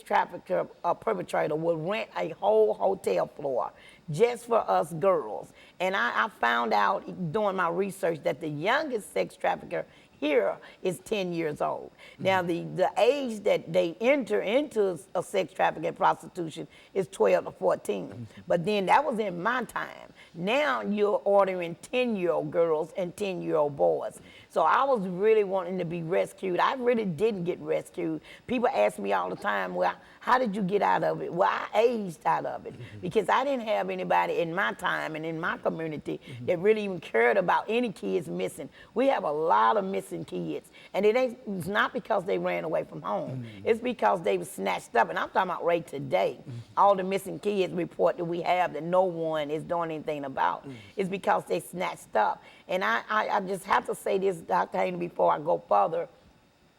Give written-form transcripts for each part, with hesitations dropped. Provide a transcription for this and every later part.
trafficker perpetrator would rent a whole hotel floor just for us girls. And I found out doing my research that the youngest sex trafficker here is 10 years old. Now, the age that they enter into a sex trafficking prostitution is 12 to 14. But then that was in my time. Now you're ordering 10-year-old girls and 10-year-old boys. So I was really wanting to be rescued. I really didn't get rescued. People ask me all the time, well, how did you get out of it? Well, I aged out of it because I didn't have anybody in my time and in my community that really even cared about any kids missing. We have a lot of missing kids, and it's not because they ran away from home. It's because they were snatched up, and I'm talking about right today. All the missing kids report that we have that no one is doing anything about. It's because they snatched up. And I just have to say this, Dr. Haney, before I go further.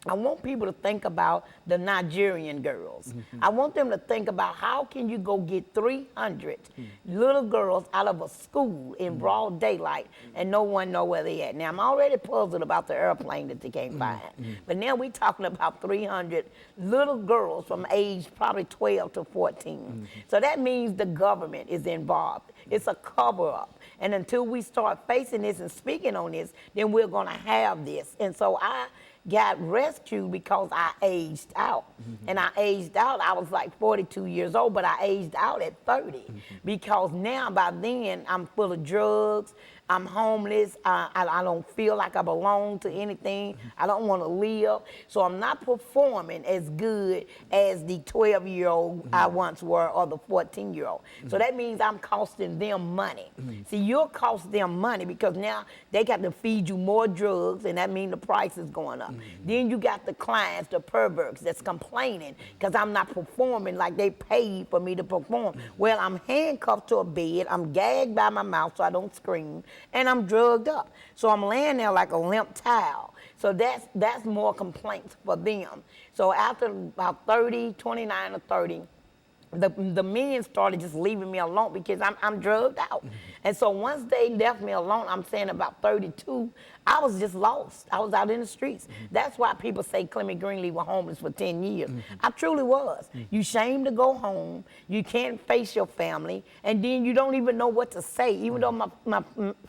I want people to think about the Nigerian girls. I want them to think about how can you go get 300 little girls out of a school in broad daylight and no one know where they at. Now, I'm already puzzled about the airplane that they can't find. But now we're talking about 300 little girls from age probably 12 to 14. So that means the government is involved. It's a cover-up. And until we start facing this and speaking on this, then we're going to have this. And so I got rescued because I aged out. And I aged out, I was like 42 years old, but I aged out at 30 because now by then I'm full of drugs, I'm homeless, I don't feel like I belong to anything, I don't want to live, so I'm not performing as good as the 12-year-old I once were or the 14-year-old. So that means I'm costing them money. See, you'll cost them money because now they got to feed you more drugs, and that means the price is going up. Then you got the clients, the perverts that's complaining because I'm not performing like they paid for me to perform. Well, I'm handcuffed to a bed, I'm gagged by my mouth so I don't scream, and I'm drugged up. So I'm laying there like a limp towel. So that's more complaints for them. So after about 29 or 30, the men started just leaving me alone because I'm drugged out. And so once they left me alone, I'm saying about 32, I was just lost. I was out in the streets. That's why people say Clement Greenlee was homeless for 10 years. I truly was. You ashamed to go home, you can't face your family, and then you don't even know what to say. Even though my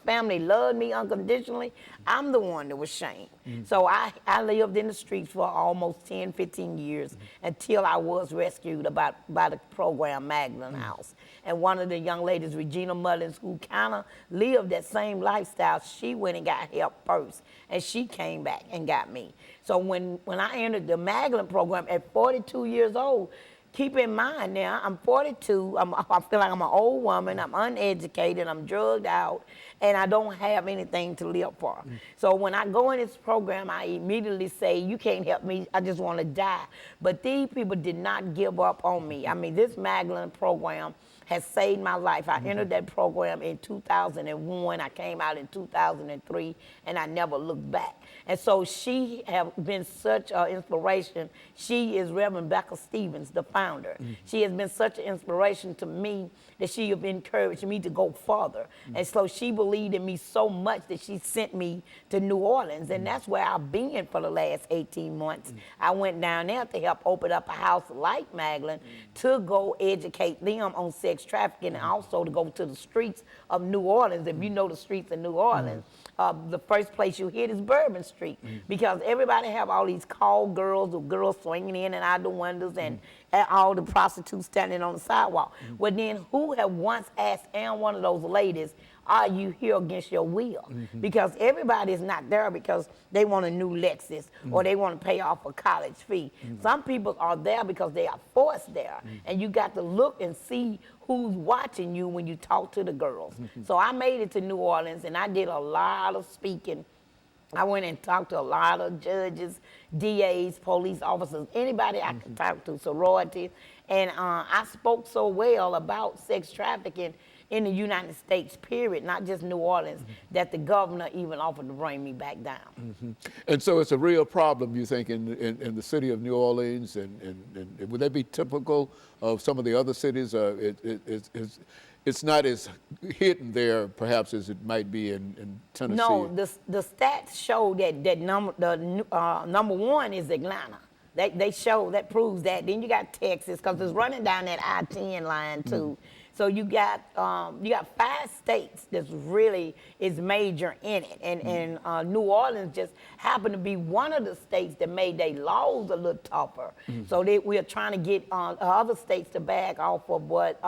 family loved me unconditionally, I'm the one that was shamed. So I lived in the streets for almost 10, 15 years until I was rescued by the program Magdalene House. And one of the young ladies, Regina Mullins, who kind of lived that same lifestyle, she went and got help first, and she came back and got me. So when I entered the Magdalene program at 42 years old, keep in mind now, I'm 42, I feel like I'm an old woman, I'm uneducated, I'm drugged out, and I don't have anything to live for. So when I go in this program, I immediately say, you can't help me, I just want to die. But these people did not give up on me. I mean, this Magdalene program has saved my life. I entered that program in 2001, I came out in 2003, and I never looked back. And so she has been such an inspiration. She is Reverend Becca Stevens, the founder. She has been such an inspiration to me that she has encouraged me to go further. And so she believed in me so much that she sent me to New Orleans, and that's where I've been for the last 18 months. I went down there to help open up a house like Magdalene to go educate them on sex trafficking and also to go to the streets of New Orleans. If you know the streets of New Orleans, the first place you hit is Bourbon Street because everybody have all these call girls or girls swinging in and out the windows and all the prostitutes standing on the sidewalk. Well, then who have once asked one of those ladies, are you here against your will? Because everybody is not there because they want a new Lexus or they want to pay off a college fee. Some people are there because they are forced there. And you got to look and see who's watching you when you talk to the girls. So I made it to New Orleans and I did a lot of speaking. I went and talked to a lot of judges, DAs, police officers, anybody I could talk to, sororities. And I spoke so well about sex trafficking in the United States, period, not just New Orleans, that the governor even offered to bring me back down. And so it's a real problem, you think, in the city of New Orleans, and would that be typical of some of the other cities? It's not as hidden there, perhaps, as it might be in Tennessee. No, the stats show that number one is Atlanta. They show that proves that. Then you got Texas, because it's running down that I-10 line too. So you got 5 states that's really is major in it, and New Orleans just happened to be one of the states that made their laws a little tougher. So we are trying to get other states to back off of what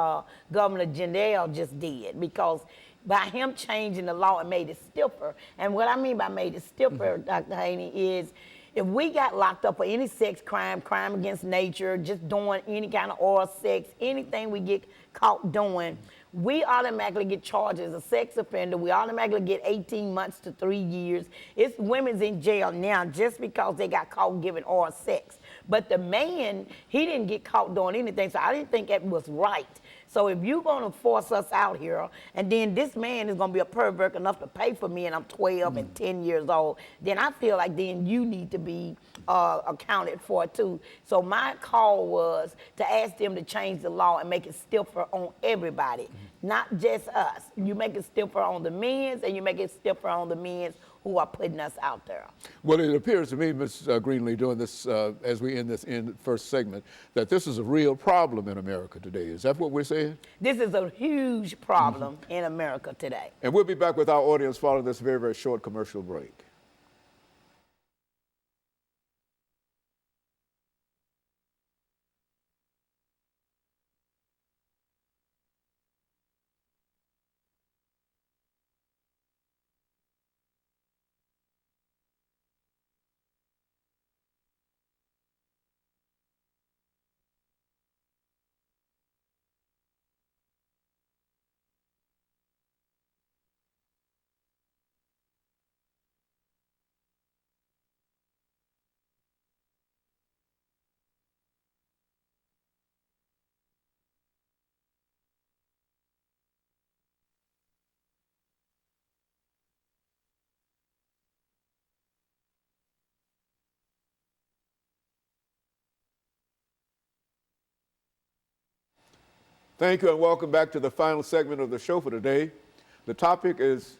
Governor Jindal just did, because by him changing the law, it made it stiffer. And what I mean by made it stiffer, Dr. Haney, is if we got locked up for any sex crime, crime against nature, just doing any kind of oral sex, anything we get caught doing, we automatically get charged as a sex offender. We automatically get 18 months to 3 years. It's women's in jail now just because they got caught giving oral sex. But the man, he didn't get caught doing anything, so I didn't think that was right. So if you're going to force us out here, and then this man is going to be a pervert enough to pay for me, and I'm 12 and 10 years old, then I feel like then you need to be accounted for too. So my call was to ask them to change the law and make it stiffer on everybody, not just us. You make it stiffer on the men's, and you make it stiffer on the men's who are putting us out there. Well, it appears to me, Ms. Greenlee, doing this as we end this first segment, that this is a real problem in America today. Is that what we're saying? This is a huge problem in America today. And we'll be back with our audience following this very, very short commercial break. Thank you, and welcome back to the final segment of the show for today. The topic is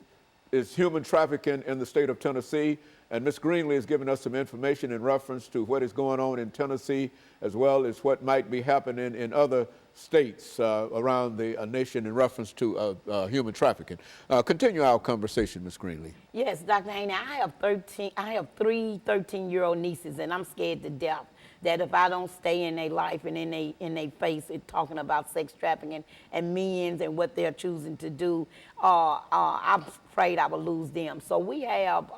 human trafficking in the state of Tennessee, and Ms. Greenlee has given us some information in reference to what is going on in Tennessee, as well as what might be happening in other states around the nation in reference to human trafficking. Continue our conversation, Ms. Greenlee. Yes, Dr. Haney, I have 3 13-year-old nieces, and I'm scared to death that if I don't stay in their life and in their face it talking about sex trafficking and men's and what they're choosing to do, I'm afraid I will lose them. So we have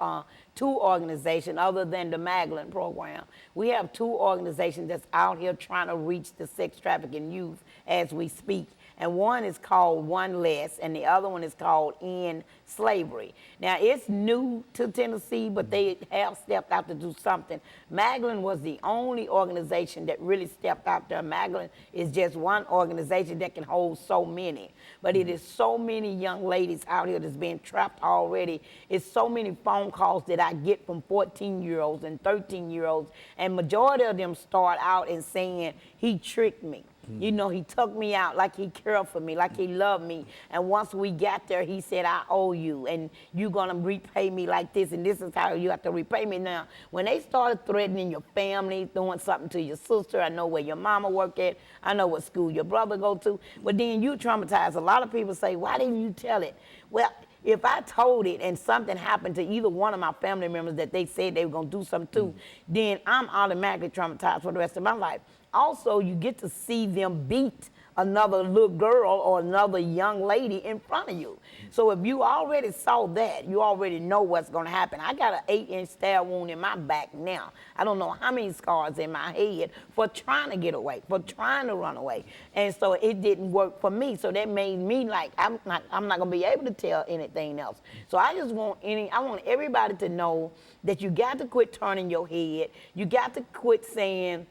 2 organizations other than the Magdalene program. We have 2 organizations that's out here trying to reach the sex trafficking youth as we speak. And one is called One Less, and the other one is called End Slavery. Now, it's new to Tennessee, but they have stepped out to do something. Magdalene was the only organization that really stepped out there. Magdalene is just one organization that can hold so many. But it is so many young ladies out here that's being trapped already. It's so many phone calls that I get from 14-year-olds and 13-year-olds, and majority of them start out and saying, he tricked me. You know, he took me out like he cared for me, like he loved me. And once we got there, he said, I owe you, and you're going to repay me like this, and this is how you have to repay me. Now, when they started threatening your family, doing something to your sister, I know where your mama work at, I know what school your brother go to, but then you traumatized. A lot of people say, why didn't you tell it? Well, if I told it and something happened to either one of my family members that they said they were going to do something to, then I'm automatically traumatized for the rest of my life. Also, you get to see them beat another little girl or another young lady in front of you. So if you already saw that, you already know what's going to happen. I got an 8-inch stab wound in my back now. I don't know how many scars in my head for trying to get away, for trying to run away. And so it didn't work for me. So that made me like, I'm not going to be able to tell anything else. So I just want I want everybody to know that you got to quit turning your head. You got to quit saying,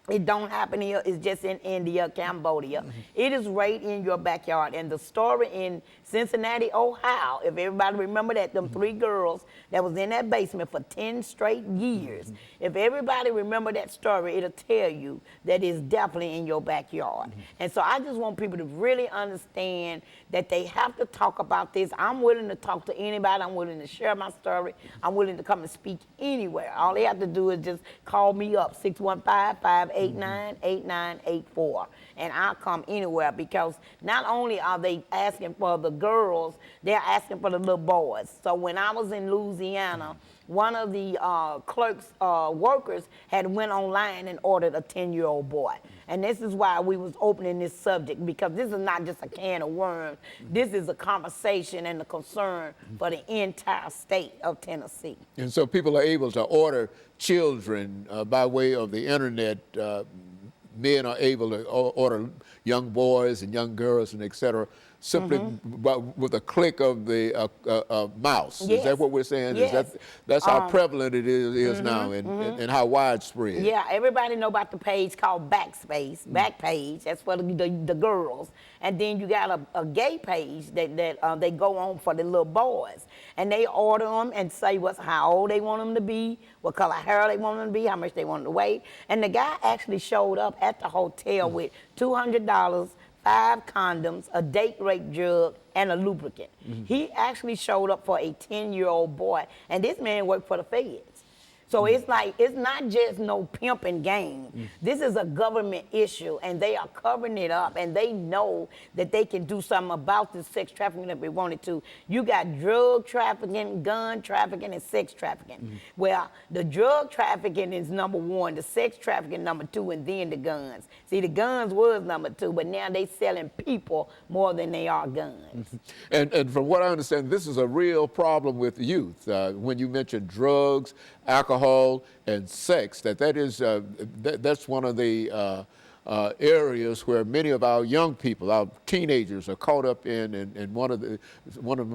It don't happen here. It's just in India, Cambodia. It is right in your backyard. And the story in Cincinnati, Ohio, if everybody remember that, them 3 girls that was in that basement for 10 straight years. If everybody remember that story, it'll tell you that it's definitely in your backyard. And so I just want people to really understand that they have to talk about this. I'm willing to talk to anybody. I'm willing to share my story. I'm willing to come and speak anywhere. All they have to do is just call me up, 615-589-8984. And I'll come anywhere, because not only are they asking for the girls, they're asking for the little boys. So when I was in Louisiana, one of the clerks, workers had went online and ordered a 10-year-old boy. And this is why we was opening this subject, because this is not just a can of worms. This is a conversation and a concern for the entire state of Tennessee. And so people are able to order children by way of the internet. Men are able to order young boys and young girls and et cetera, simply with a click of the mouse. Yes. Is that what we're saying? Yes. That's how prevalent it is now, and how widespread. Yeah, everybody know about the page called Backspace, Backpage. That's for the girls. And then you got a gay page that they go on for the little boys. And they order them and say how old they want them to be, what color hair they want them to be, how much they want them to weigh. And the guy actually showed up at the hotel with $200, 5 condoms, a date rape drug, and a lubricant. He actually showed up for a 10-year-old boy, and this man worked for the feds. So it's like, it's not just no pimping game. This is a government issue, and they are covering it up, and they know that they can do something about this sex trafficking if they wanted to. You got drug trafficking, gun trafficking, and sex trafficking. Well, the drug trafficking is number 1, the sex trafficking number 2, and then the guns. See, the guns was number 2, but now they selling people more than they are guns. And from what I understand, this is a real problem with youth. When you mention drugs, alcohol, and sex, that's one of the areas where many of our young people, our teenagers, are caught up in one of the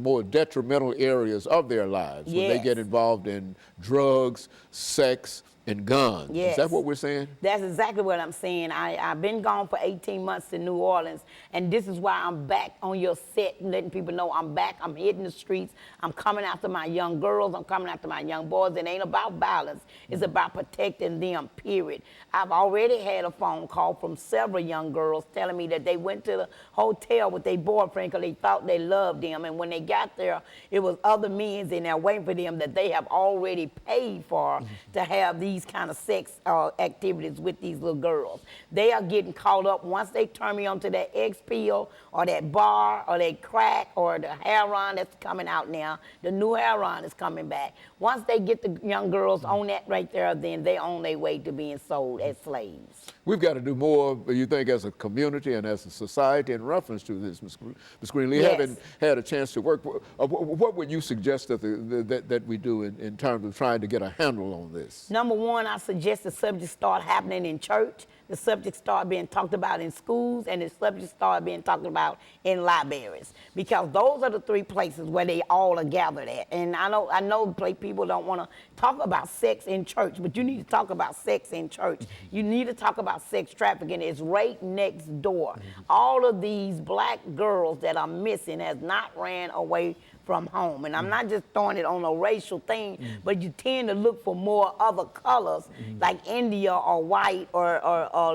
more detrimental areas of their lives. Yes. When they get involved in drugs, sex, and guns. Yes. Is that what we're saying? That's exactly what I'm saying. I've been gone for 18 months to New Orleans, and this is why I'm back on your set and letting people know I'm back. I'm hitting the streets. I'm coming after my young girls. I'm coming after my young boys. It ain't about violence. It's about protecting them, period. I've already had a phone call from several young girls telling me that they went to the hotel with their boyfriend because they thought they loved them, and when they got there, it was other men in there waiting for them that they have already paid for to have these kind of sex activities with these little girls. They are getting caught up once they turn me onto that X pill or that bar or that crack or the heroin that's coming out now. The new heroin is coming back. Once they get the young girls on that right there, then they on their way to being sold as slaves. We've got to do more, you think, as a community and as a society in reference to this, Ms. Greenlee. Yes. Having had a chance to work, what would you suggest that we do in terms of trying to get a handle on this? Number 1, I suggest the subject start happening in church. The subject start being talked about in schools, and the subject start being talked about in libraries, because those are the 3 places where they all are gathered at. And I know people don't want to talk about sex in church, but you need to talk about sex in church. You need to talk about sex trafficking. It's right next door. All of these black girls that are missing has not ran away from home. And I'm not just throwing it on a racial thing, but you tend to look for more other colors, like India or white or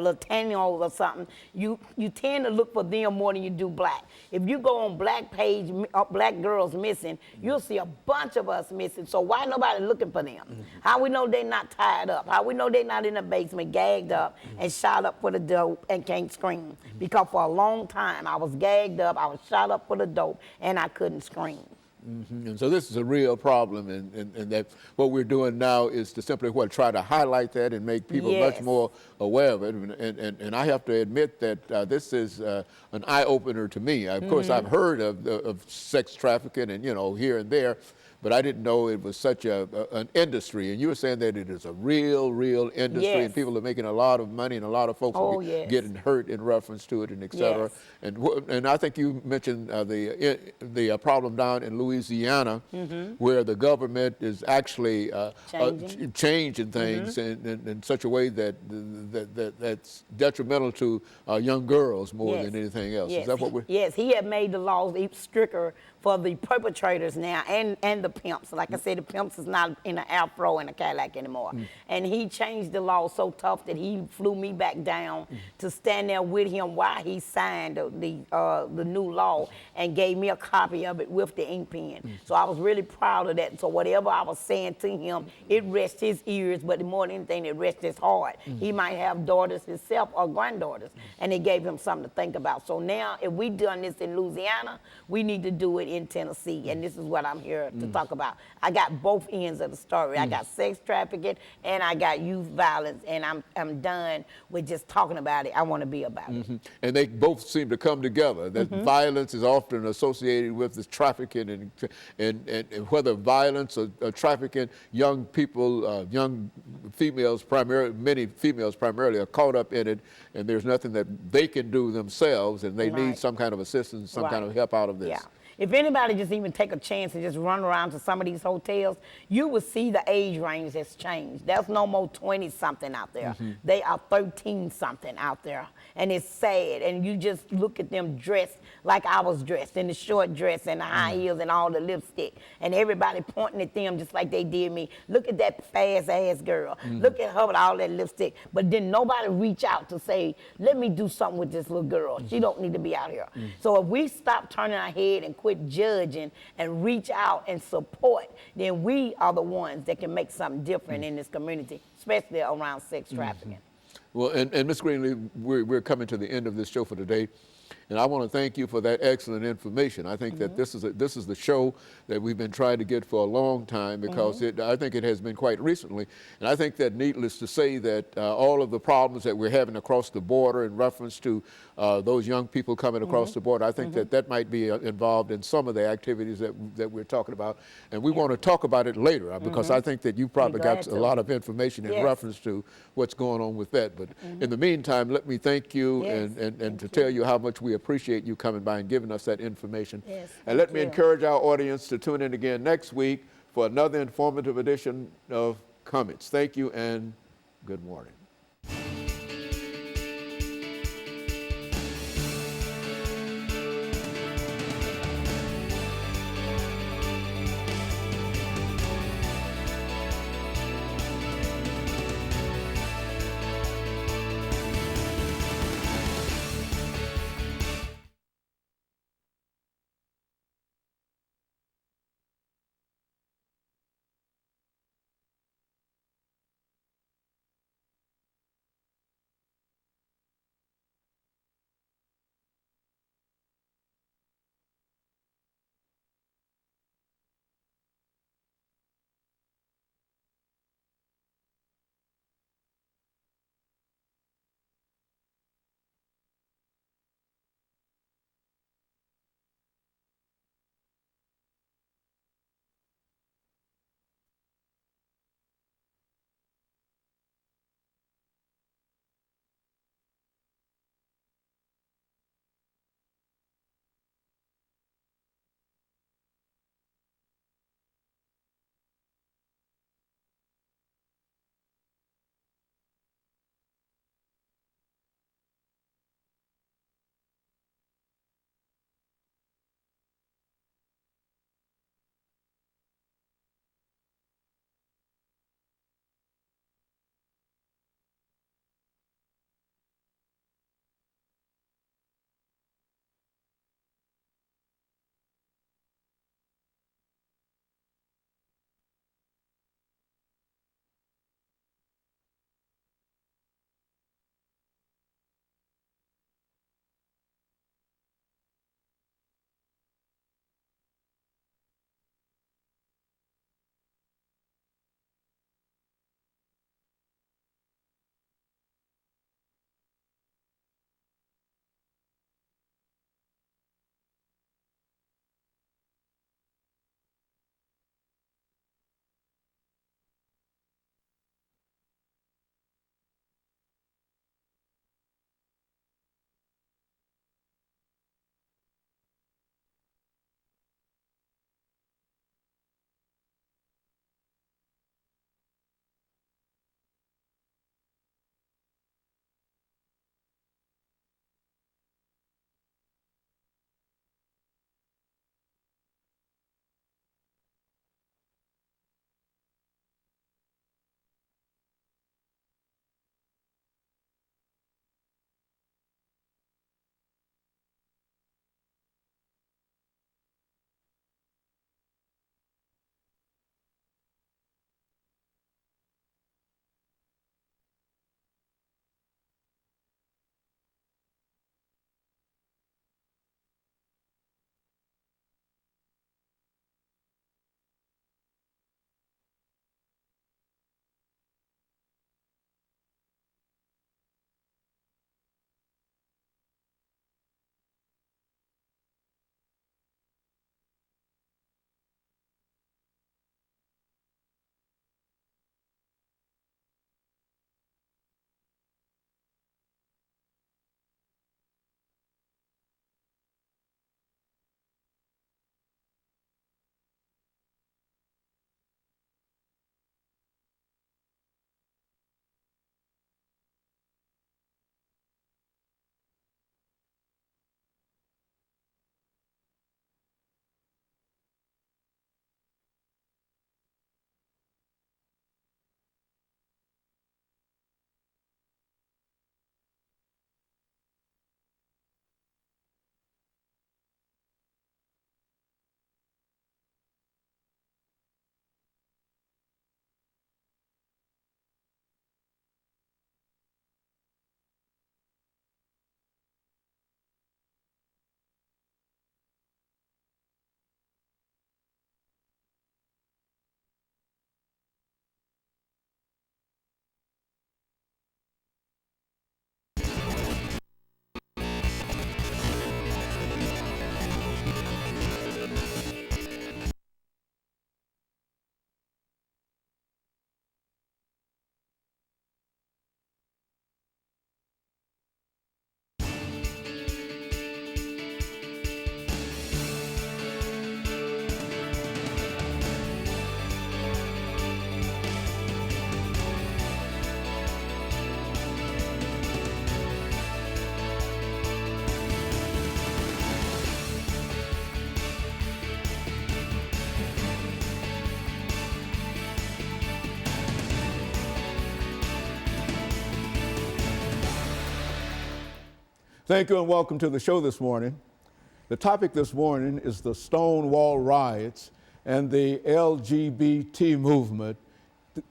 Latino or something. You tend to look for them more than you do black. If you go on black page, black girls missing, you'll see a bunch of us missing. So why nobody looking for them? How we know they're not tied up? How we know they're not in the basement gagged up and shot up for the dope and can't scream? Because for a long time I was gagged up, I was shot up for the dope, and I couldn't scream. And so this is a real problem, and that what we're doing now is to simply try to highlight that and make people much more aware of it. And I have to admit that this is an eye opener to me. Of course, I've heard of sex trafficking and here and there, but I didn't know it was such an industry. And you were saying that it is a real industry, Yes. and people are making a lot of money, and a lot of folks Oh, are yes. getting hurt in reference to it, and et cetera. Yes. And I think you mentioned the problem down in Louisiana, where the government is actually changing things in such a way that's detrimental to young girls more than anything else. Yes. Is that what we're? Yes, he had made the laws even stricter for the perpetrators now and the pimps. Like I said, the pimps is not in an afro and a Cadillac anymore. And he changed the law so tough that he flew me back down to stand there with him while he signed the new law and gave me a copy of it with the ink pen. So I was really proud of that. So whatever I was saying to him, it rests his ears, but more than anything, it rests his heart. He might have daughters himself or granddaughters, and it gave him something to think about. So now, if we done this in Louisiana, we need to do it in Tennessee, and this is what I'm here to talk about. I got both ends of the story. I got sex trafficking and I got youth violence, and I'm done with just talking about it. I want to be about it. And they both seem to come together. That violence is often associated with this trafficking, and whether violence or trafficking, young people, young females primarily, many females primarily are caught up in it, and there's nothing that they can do themselves, and they need some kind of assistance, some kind of help out of this. Yeah. If anybody just even take a chance and just run around to some of these hotels, you will see the age range has changed. There's no more 20-something out there. They are 13-something out there. And it's sad. And you just look at them dressed like I was dressed, in the short dress and the high heels and all the lipstick. And everybody pointing at them just like they did me. Look at that fast-ass girl. Look at her with all that lipstick. But then nobody reach out to say, let me do something with this little girl. She don't need to be out here. So if we stop turning our head and quit judging and reach out and support, then we are the ones that can make something different in this community, especially around sex trafficking. Well, and Ms. Greenlee, we're coming to the end of this show for today. And I want to thank you for that excellent information. I think that this is the show that we've been trying to get for a long time, because I think it has been quite recently. And I think that, needless to say, that all of the problems that we're having across the border in reference to those young people coming across the border, I think that might be involved in some of the activities that we're talking about. And we want to talk about it later, because I think that you probably got a lot of information in reference to what's going on with that. But in the meantime, let me thank you and to tell you how much we appreciate you coming by and giving us that information. And let me encourage our audience to tune in again next week for another informative edition of Comments. Thank you and good morning. Thank you and welcome to the show this morning. The topic this morning is the Stonewall riots and the LGBT movement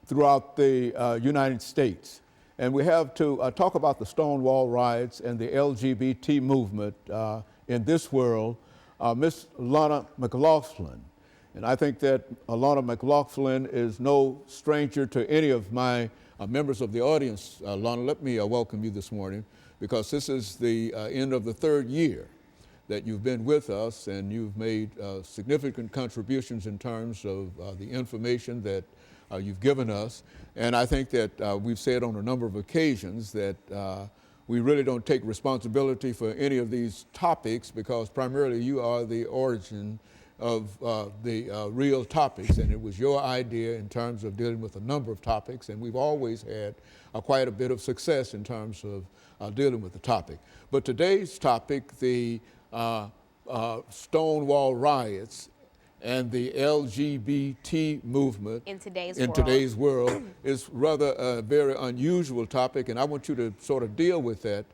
throughout the United States. And we have to talk about the Stonewall riots and the LGBT movement in this world, Miss Lana McLaughlin. And I think that Lana McLaughlin is no stranger to any of my members of the audience. Lana, let me welcome you this morning, because this is the end of the third year that you've been with us, and you've made significant contributions in terms of the information that you've given us. And I think that we've said on a number of occasions that we really don't take responsibility for any of these topics, because primarily you are the origin of the real topics, and it was your idea in terms of dealing with a number of topics, and we've always had quite a bit of success in terms of dealing with the topic. But today's topic, the Stonewall riots and the LGBT movement in today's world is rather a very unusual topic, and I want you to sort of deal with that.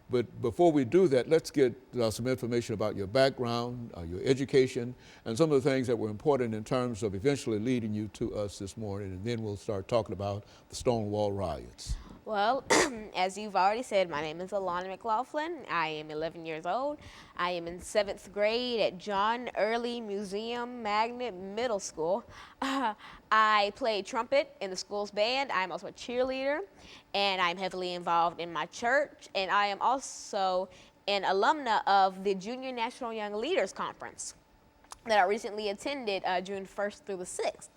But before we do that, let's get some information about your background, your education, and some of the things that were important in terms of eventually leading you to us this morning, and then we'll start talking about the Stonewall riots. Well, as you've already said, my name is Alana McLaughlin. I am 11 years old. I am in 7th grade at John Early Museum Magnet Middle School. I play trumpet in the school's band. I'm also a cheerleader, and I'm heavily involved in my church. And I am also an alumna of the Junior National Young Leaders Conference that I recently attended June 1st through the 6th.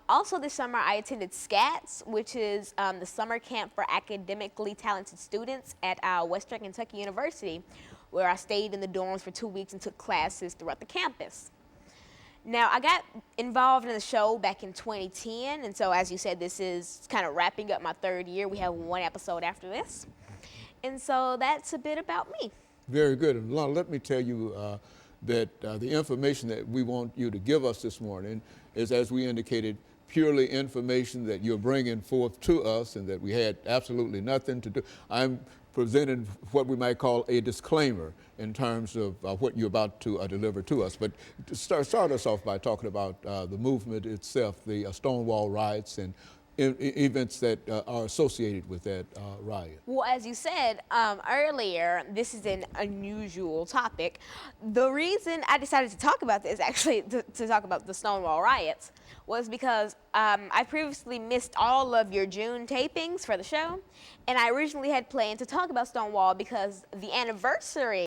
Also this summer, I attended SCATS, which is the summer camp for academically talented students at Western Kentucky University, where I stayed in the dorms for 2 weeks and took classes throughout the campus. Now, I got involved in the show back in 2010, and so as you said, this is kind of wrapping up my third year. We have one episode after this. And so that's a bit about me. Very good. And Lana, let me tell you that the information that we want you to give us this morning is, as we indicated, purely information that you're bringing forth to us and that we had absolutely nothing to do. I'm presenting what we might call a disclaimer in terms of what you're about to deliver to us. But to start us off by talking about the movement itself, the Stonewall riots and events that are associated with that riot. Well, as you said earlier, this is an unusual topic. The reason I decided to talk about this, actually, to talk about the Stonewall riots, was because I previously missed all of your June tapings for the show, and I originally had planned to talk about Stonewall because the anniversary